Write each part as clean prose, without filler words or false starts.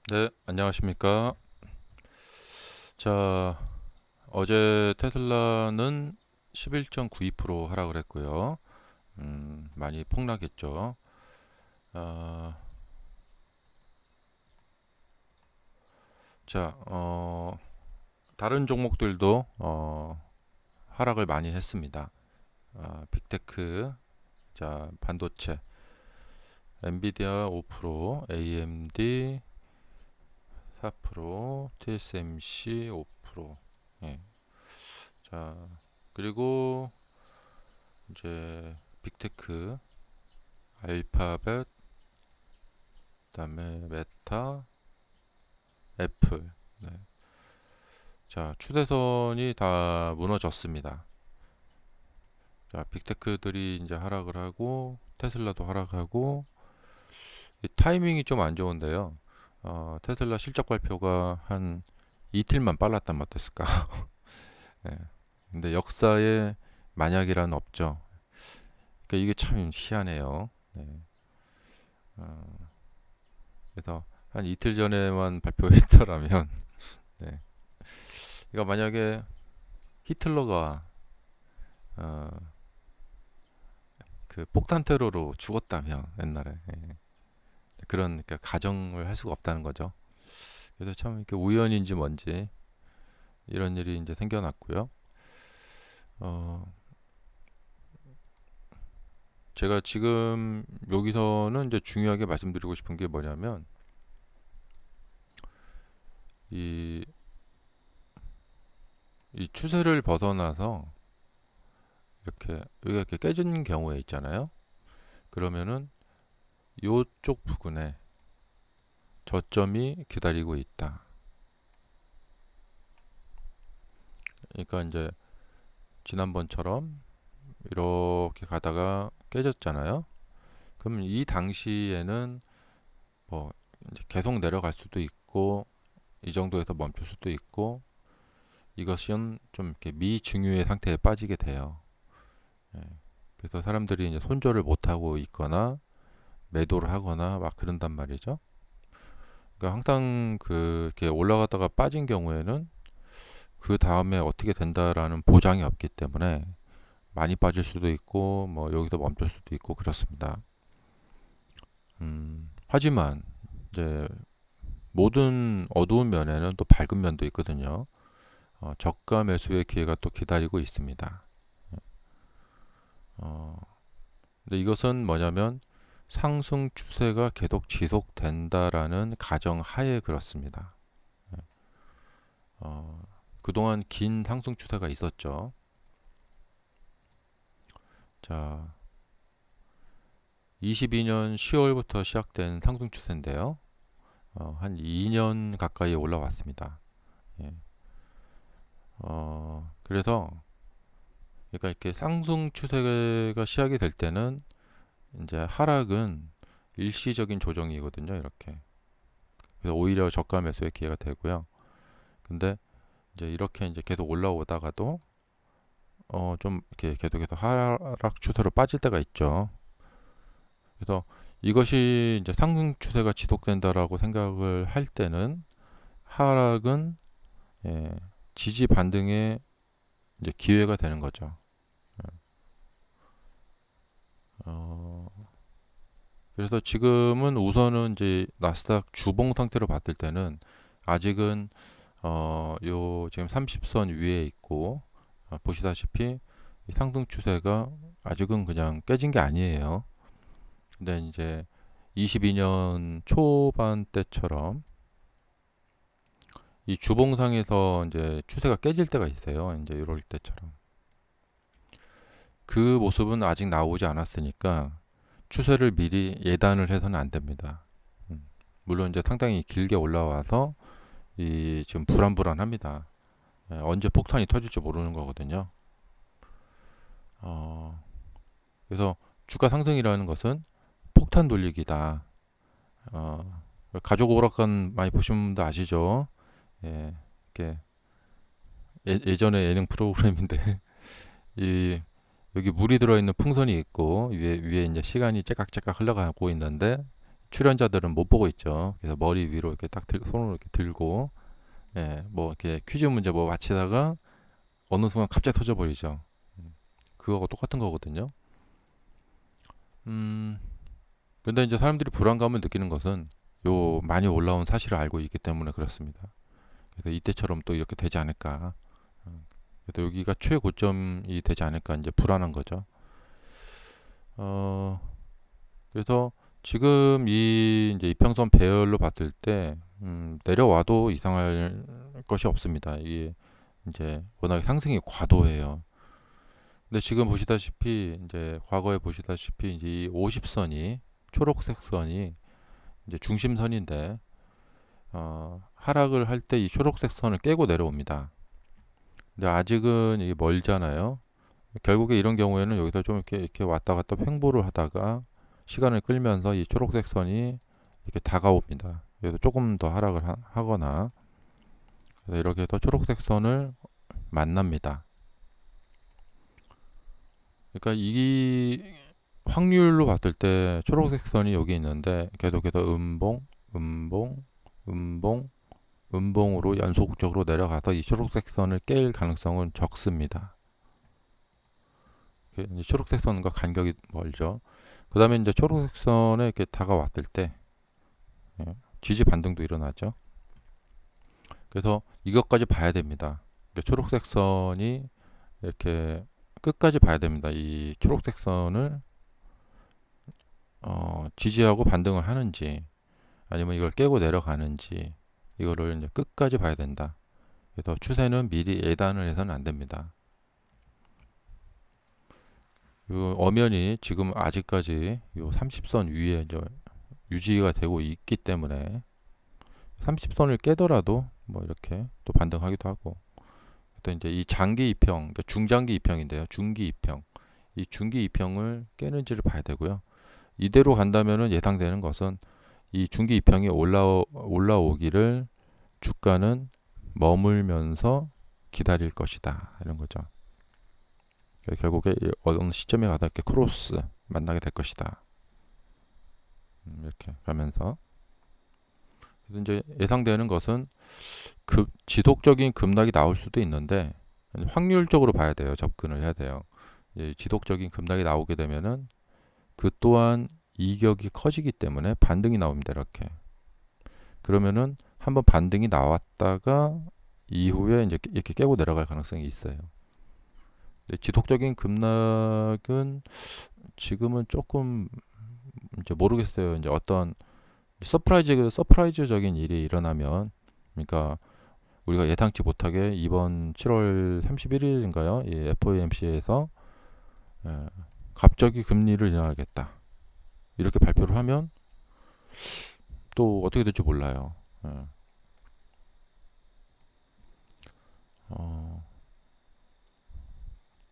네, 안녕하십니까. 자, 어제 테슬라는 11.92% 하락을 했고요. 많이 폭락했죠. 아, 자, 다른 종목들도 하락을 많이 했습니다. 빅테크, 자, 반도체, 엔비디아 5%, AMD 4%, TSMC 5%. 예. 자, 그리고 이제 빅테크, 알파벳, 그다음에 메타, 애플. 네. 자, 추세선이 다 무너졌습니다. 자, 빅테크들이 이제 하락을 하고 테슬라도 하락하고 이 타이밍이 좀 안 좋은데요. 테슬라 실적 발표가 한 이틀만 빨랐단 어땠을까? 네. 근데 역사에 만약이란 없죠. 그러니까 이게 참 희한해요. 네. 어, 그래서 한 이틀 전에만 발표했더라면, 네. 그러니까 만약에 히틀러가 어, 그 폭탄 테러로 죽었다면 옛날에 그런 그러니까 가정을 할 수가 없다는 거죠. 그래서 참 이렇게 우연인지 뭔지 이런 일이 이제 생겨났고요. 어, 제가 지금 여기서는 이제 중요하게 말씀드리고 싶은 게 뭐냐면 이, 이 추세를 벗어나서 이렇게 여기가 이렇게 깨진 경우에 있잖아요. 그러면은 요쪽 부근에 저점이 기다리고 있다. 그러니까 이제 지난번처럼 이렇게 가다가 깨졌잖아요. 그럼 이 당시에는 뭐 이제 계속 내려갈 수도 있고 이 정도에서 멈출 수도 있고 이것은 좀 이렇게 미중유의 상태에 빠지게 돼요. 예. 그래서 사람들이 이제 손절을 못 하고 있거나 매도를 하거나 막 그런단 말이죠. 그러니까 항상 그 이렇게 올라갔다가 빠진 경우에는 그 다음에 어떻게 된다라는 보장이 없기 때문에 많이 빠질 수도 있고 뭐 여기서 멈출 수도 있고 그렇습니다. 하지만 이제 모든 어두운 면에는 또 밝은 면도 있거든요. 저가 매수의 기회가 또 기다리고 있습니다. 어, 근데 이것은 뭐냐면 상승 추세가 계속 지속된다라는 가정 하에 그렇습니다. 어, 그동안 긴 상승 추세가 있었죠. 자, 22년 10월부터 시작된 상승 추세인데요. 한 2년 가까이 올라왔습니다. 예. 그래서 그러니까 이렇게 상승 추세가 시작이 될 때는 이제 하락은 일시적인 조정이거든요. 이렇게. 그래서 오히려 저가 매수의 기회가 되고요. 근데 이제 이렇게 이제 계속 올라오다가도 좀 이렇게 계속해서 하락 추세로 빠질 때가 있죠. 그래서 이것이 이제 상승 추세가 지속된다라고 생각을 할 때는 하락은 예, 지지 반등의 이제 기회가 되는 거죠. 어, 그래서 지금은 우선은 이제 나스닥 주봉 상태로 봤을 때는 아직은 요 지금 30선 위에 있고 보시다시피 이 상승 추세가 아직은 그냥 깨진 게 아니에요. 근데 이제 22년 초반 때처럼 이 주봉상에서 이제 추세가 깨질 때가 있어요. 이제 이럴 때처럼. 그 모습은 아직 나오지 않았으니까 추세를 미리 예단을 해서는 안 됩니다. 음, 물론 이제 상당히 길게 올라와서 이 지금 불안불안합니다. 언제 폭탄이 터질지 모르는 거거든요. 어, 그래서 주가 상승이라는 것은 폭탄 돌리기다. 어, 가족 오락관 많이 보신 분도 아시죠? 예, 이렇게 예전에 예능 프로그램인데 이 여기 물이 들어있는 풍선이 있고 위에 이제 시간이 째깍째깍 흘러가고 있는데 출연자들은 못 보고 있죠. 그래서 머리 위로 이렇게 딱 손으로 이렇게 들고, 예, 뭐 이렇게 퀴즈 문제 뭐 맞히다가 어느 순간 갑자기 터져버리죠. 그거하고 똑같은 거거든요. 음, 근데 이제 사람들이 불안감을 느끼는 것은 요 많이 올라온 사실을 알고 있기 때문에 그렇습니다. 그래서 이때처럼 또 이렇게 되지 않을까. 그래서 여기가 최고점이 되지 않을까 이제 불안한 거죠. 어, 그래서 지금 이 이제 이평선 배열로 봤을 때 내려와도 이상할 것이 없습니다. 이게 이제 워낙에 상승이 과도해요. 근데 지금 보시다시피 이제 과거에 보시다시피 이제 이 50선이 초록색 선이 이제 중심선인데 하락을 할 때 이 초록색 선을 깨고 내려옵니다. 근데 아직은 이게 멀잖아요. 결국에 이런 경우에는 여기서 좀 이렇게 왔다 갔다 횡보를 하다가 시간을 끌면서 이 초록색 선이 이렇게 다가옵니다. 그래서 조금 더 하락을 하거나 그래서 이렇게 해서 초록색 선을 만납니다. 그러니까 이 확률로 봤을 때 초록색 선이 여기 있는데 계속해서 음봉, 음봉, 음봉으로 연속적으로 내려가서 이 초록색 선을 깰 가능성은 적습니다. 초록색 선과 간격이 멀죠. 그 다음에 이제 초록색 선에 이렇게 다가왔을 때 예, 지지 반등도 일어나죠. 그래서 이것까지 봐야 됩니다. 초록색 선이 이렇게 끝까지 봐야 됩니다. 이 초록색 선을 지지하고 반등을 하는지 아니면 이걸 깨고 내려가는지 이거를 이제 끝까지 봐야 된다. 그래서 추세는 미리 예단을 해서는 안 됩니다. 요 엄연히 지금 아직까지 요 30선 위에 이제 유지가 되고 있기 때문에 30선을 깨더라도 뭐 이렇게 또 반등하기도 하고 또 이제 이 장기 이평, 그러니까 중장기 이평인데요. 중기 이평. 이 중기 이평을 깨는지를 봐야 되고요. 이대로 간다면은 예상되는 것은 이 중기 이평이 올라오기를 주가는 머물면서 기다릴 것이다. 이런 거죠. 결국에 어느 시점에 가다 이렇게 크로스 만나게 될 것이다. 이렇게 가면서 이제 예상되는 것은 지속적인 급락이 나올 수도 있는데 확률적으로 봐야 돼요. 접근을 해야 돼요. 지속적인 급락이 나오게 되면은 그 또한 이격이 커지기 때문에 반등이 나옵니다. 이렇게 그러면은 한번 반등이 나왔다가 이후에 이제 이렇게 깨고 내려갈 가능성이 있어요. 지속적인 급락은 지금은 조금 이제 모르겠어요. 이제 어떤 서프라이즈적인 일이 일어나면, 그러니까 우리가 예상치 못하게 이번 7월 31일인가요? 이 FOMC에서 갑자기 금리를 인하하겠다 이렇게 발표를 하면 또 어떻게 될지 몰라요. 예.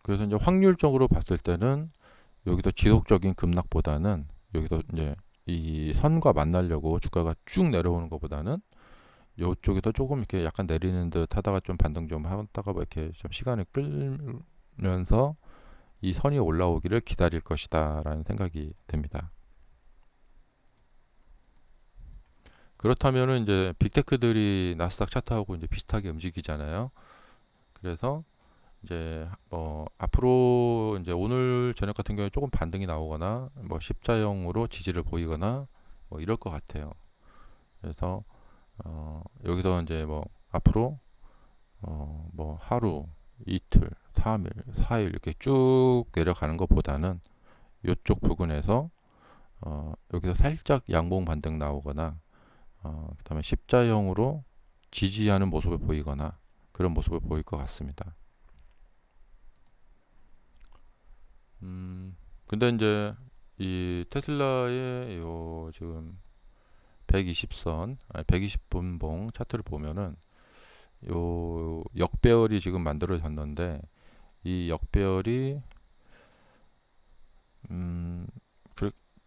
그래서 이제 확률적으로 봤을 때는 여기도 지속적인 급락보다는 여기도 이제 이 선과 만나려고 주가가 쭉 내려오는 것보다는 이쪽에도 조금 이렇게 약간 내리는 듯 하다가 좀 반등 좀 하다가 뭐 이렇게 좀 시간을 끌면서 이 선이 올라오기를 기다릴 것이다 라는 생각이 듭니다. 그렇다면은 이제 빅테크들이 나스닥 차트하고 이제 비슷하게 움직이잖아요. 그래서 이제 앞으로 이제 오늘 저녁 같은 경우에 조금 반등이 나오거나 뭐 십자형으로 지지를 보이거나 뭐 이럴 것 같아요. 그래서 여기서 이제 뭐 앞으로 뭐 하루, 이틀, 3일, 4일 이렇게 쭉 내려가는 것보다는 이쪽 부근에서 여기서 살짝 양봉 반등 나오거나 그다음에 십자형으로 지지하는 모습을 보이거나 그런 모습을 보일 것 같습니다. 근데 이제 이 테슬라의 요 지금 120선, 120분봉 차트를 보면은 요 역배열이 지금 만들어졌는데 이 역배열이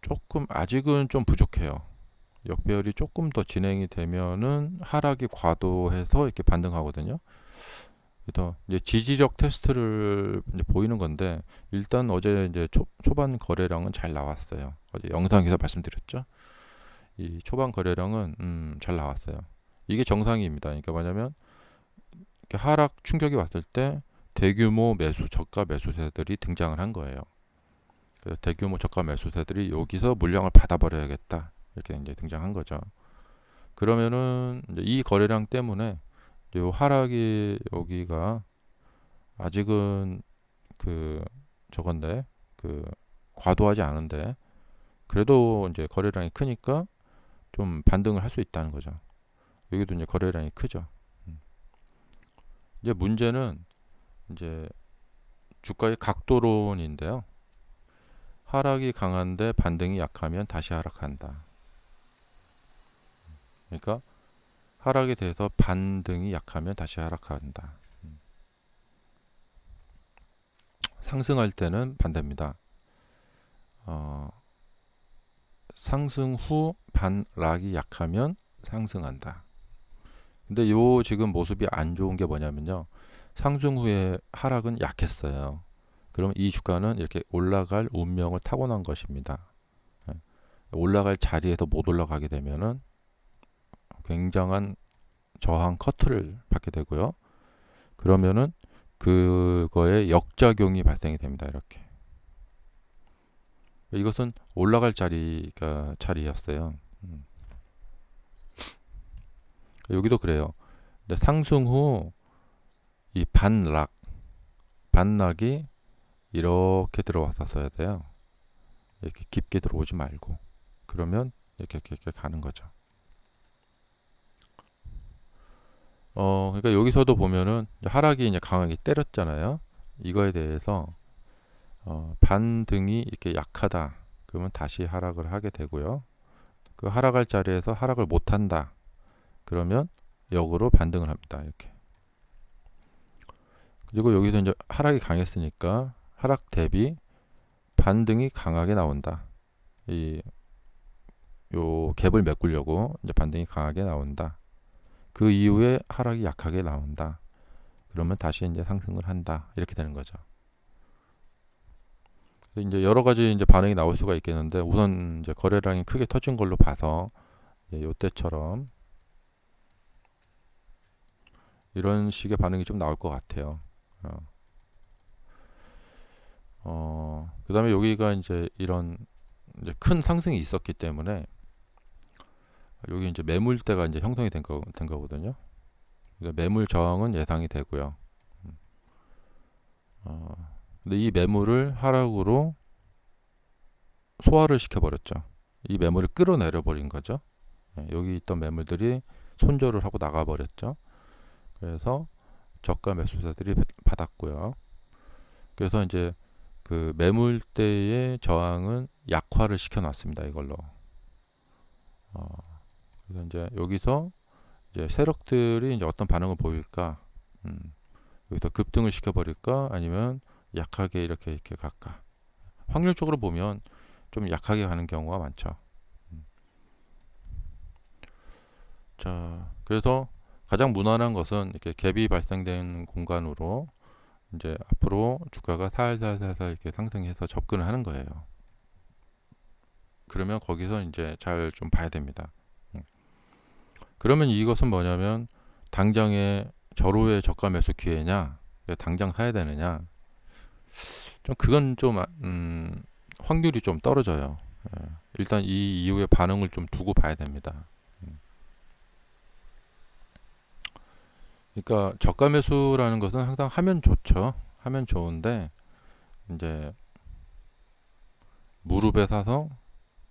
조금 아직은 좀 부족해요. 역배열이 조금 더 진행이 되면은 하락이 과도해서 이렇게 반등하거든요. 그래서 이제 지지력 테스트를 이제 보이는 건데 일단 어제 이제 초반 거래량은 잘 나왔어요. 어제 영상에서 말씀드렸죠. 이 초반 거래량은 잘 나왔어요. 이게 정상입니다. 그러니까 뭐냐면 이렇게 하락 충격이 왔을 때 대규모 매수 저가 매수세들이 등장을 한 거예요. 그래서 대규모 저가 매수세들이 여기서 물량을 받아버려야겠다 이렇게 이제 등장한 거죠. 그러면은 이제 이 거래량 때문에 요 하락이 여기가 아직은 그 저건데 그 과도하지 않은데 그래도 이제 거래량이 크니까 좀 반등을 할 수 있다는 거죠. 여기도 이제 거래량이 크죠. 이제 문제는 이제 주가의 각도론인데요. 하락이 강한데 반등이 약하면 다시 하락한다. 그러니까 하락에 대해서 반등이 약하면 다시 하락한다. 상승할 때는 반대입니다. 어, 상승 후 반락이 약하면 상승한다. 근데 요 지금 모습이 안 좋은 게 뭐냐면요. 상승 후에 하락은 약했어요. 그럼 이 주가는 이렇게 올라갈 운명을 타고난 것입니다. 예. 올라갈 자리에서 못 올라가게 되면은 굉장한 저항 커트를 받게 되고요. 그러면은 그거에 역작용이 발생이 됩니다. 이렇게. 이것은 올라갈 자리가 자리였어요. 여기도 그래요. 근데 상승 후 이 반락이 이렇게 들어왔었어야 돼요. 이렇게 깊게 들어오지 말고. 그러면 이렇게 가는 거죠. 그러니까 여기서도 보면은 하락이 이제 강하게 때렸잖아요. 이거에 대해서 반등이 이렇게 약하다. 그러면 다시 하락을 하게 되고요. 그 하락할 자리에서 하락을 못 한다. 그러면 역으로 반등을 합니다. 이렇게. 그리고 여기서 이제 하락이 강했으니까 하락 대비 반등이 강하게 나온다. 이 요 갭을 메꾸려고 이제 반등이 강하게 나온다. 그 이후에 하락이 약하게 나온다. 그러면 다시 이제 상승을 한다. 이렇게 되는 거죠. 이제 여러 가지 이제 반응이 나올 수가 있겠는데 우선 이제 거래량이 크게 터진 걸로 봐서 요때처럼 이런 식의 반응이 좀 나올 것 같아요. 그다음에 여기가 이제 이런 이제 큰 상승이 있었기 때문에 여기 이제 매물대가 이제 형성이 된 거거든요. 그러니까 매물 저항은 예상이 되고요. 근데 이 매물을 하락으로 소화를 시켜버렸죠. 이 매물을 끌어내려 버린 거죠. 여기 있던 매물들이 손절을 하고 나가버렸죠. 그래서 저가 매수자들이 받았고요. 그래서 이제 그 매물대의 저항은 약화를 시켜놨습니다. 이걸로. 그래서 이제 여기서 이제 세력들이 이제 어떤 반응을 보일까? 여기서 급등을 시켜버릴까? 아니면 약하게 이렇게 갈까? 확률적으로 보면 좀 약하게 가는 경우가 많죠. 자, 그래서 가장 무난한 것은 이렇게 갭이 발생된 공간으로 이제 앞으로 주가가 살살살살 이렇게 상승해서 접근을 하는 거예요. 그러면 거기서 이제 잘 좀 봐야 됩니다. 그러면 이것은 뭐냐면 당장에 절호의 저가 매수 기회냐, 당장 사야 되느냐, 좀 그건 좀 확률이 좀 떨어져요. 일단 이 이후의 반응을 좀 두고 봐야 됩니다. 그러니까 저가 매수라는 것은 항상 하면 좋죠. 하면 좋은데 이제 무릎에 사서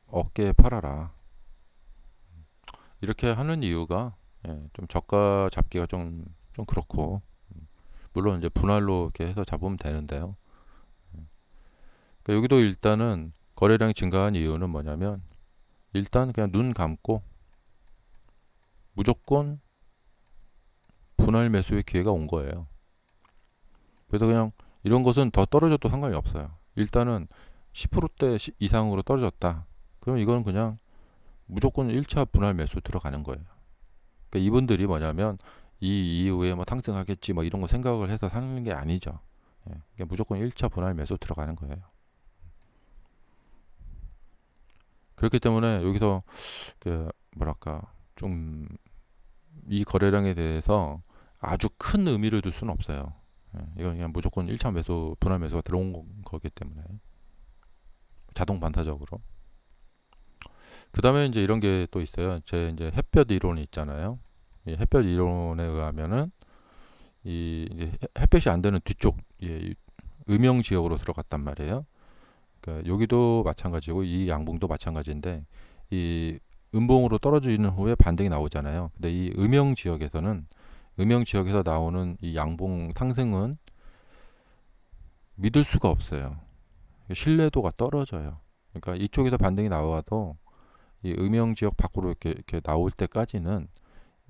어깨에 팔아라. 이렇게 하는 이유가 좀 저가 잡기가 좀 그렇고 물론 이제 분할로 이렇게 해서 잡으면 되는데요. 그러니까 여기도 일단은 거래량이 증가한 이유는 뭐냐면 일단 그냥 눈 감고 무조건 분할 매수의 기회가 온 거예요. 그래서 그냥 이런 것은 더 떨어져도 상관이 없어요. 일단은 10%대 이상으로 떨어졌다. 그럼 이건 그냥 무조건 1차 분할 매수 들어가는 거예요. 그러니까 이분들이 뭐냐면 이 이후에 뭐 상승하겠지 뭐 이런 거 생각을 해서 사는 게 아니죠. 그러니까 무조건 1차 분할 매수 들어가는 거예요. 그렇기 때문에 여기서 그 뭐랄까 좀 이 거래량에 대해서 아주 큰 의미를 둘 수는 없어요. 예, 이건 그냥 무조건 1차 매수, 분할 매수가 들어온 거기 때문에 자동 반사적으로. 그 다음에 이제 이런 게 또 있어요. 제 이제 햇볕 이론이 있잖아요. 이 햇볕 이론에 의하면은 이 이제 햇볕이 안 되는 뒤쪽 예, 음영 지역으로 들어갔단 말이에요. 그러니까 여기도 마찬가지고 이 양봉도 마찬가지인데 이 음봉으로 떨어지는 후에 반등이 나오잖아요. 근데 이 음영 지역에서 나오는 이 양봉 상승은 믿을 수가 없어요. 신뢰도가 떨어져요. 그러니까 이쪽에서 반등이 나와도 이 음영 지역 밖으로 이렇게 나올 때까지는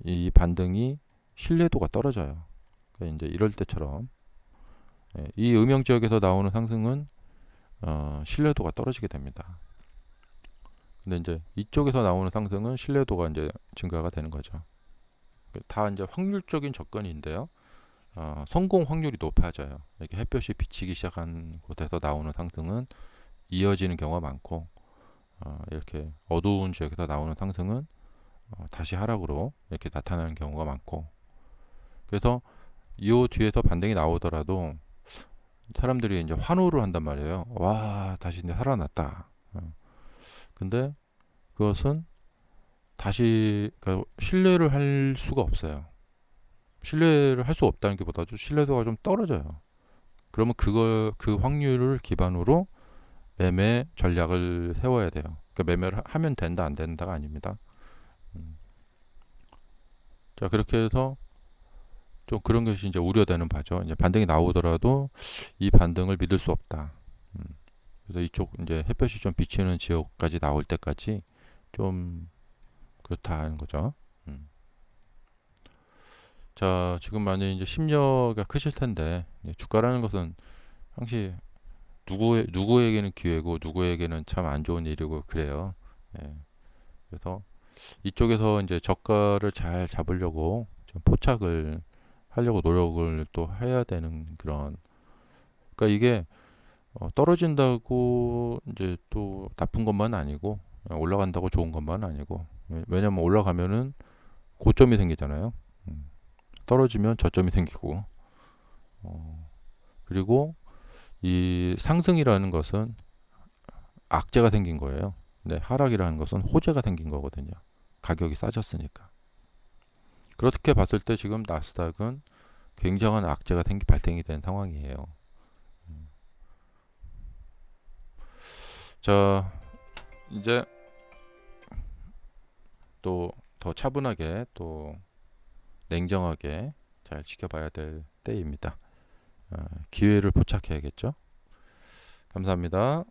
이 반등이 신뢰도가 떨어져요. 그러니까 이제 이럴 때처럼 예, 이 음영 지역에서 나오는 상승은 신뢰도가 떨어지게 됩니다. 근데 이제 이쪽에서 나오는 상승은 신뢰도가 이제 증가가 되는 거죠. 다 이제 확률적인 접근인데요. 성공 확률이 높아져요. 이렇게 햇볕이 비치기 시작한 곳에서 나오는 상승은 이어지는 경우가 많고, 이렇게 어두운 지역에서 나오는 상승은 다시 하락으로 이렇게 나타나는 경우가 많고, 그래서 이 뒤에서 반등이 나오더라도 사람들이 이제 환호를 한단 말이에요. 와, 다시 이제 살아났다. 근데 그것은 다시 그러니까 신뢰를 할 수가 없어요. 신뢰를 할 수 없다는 게 보다도 신뢰도가 좀 떨어져요. 그러면 그 확률을 기반으로 매매 전략을 세워야 돼요. 그러니까 매매를 하면 된다 안 된다가 아닙니다. 음. 자 그렇게 해서 좀 그런 것이 이제 우려되는 바죠. 이제 반등이 나오더라도 이 반등을 믿을 수 없다. 음. 그래서 이쪽 이제 햇볕이 좀 비치는 지역까지 나올 때까지 좀 그렇다는 거죠. 음. 자 지금 만약 이제 심려가 크실 텐데 주가라는 것은 항시 누구에게는 기회고 누구에게는 참 안 좋은 일이고 그래요. 예. 그래서 이쪽에서 이제 저가를 잘 잡으려고 좀 포착을 하려고 노력을 또 해야 되는 그런. 그러니까 이게 떨어진다고 이제 또 나쁜 것만 아니고 올라간다고 좋은 것만 아니고 왜냐면 올라가면은 고점이 생기잖아요. 음, 떨어지면 저점이 생기고 그리고 이 상승이라는 것은 악재가 생긴 거예요. 네, 하락이라는 것은 호재가 생긴 거거든요. 가격이 싸졌으니까. 그렇게 봤을 때 지금 나스닥은 굉장한 악재가 발생이 된 상황이에요. 자, 이제 또 더 차분하게 또 냉정하게 잘 지켜봐야 될 때입니다. 기회를 포착해야겠죠. 감사합니다.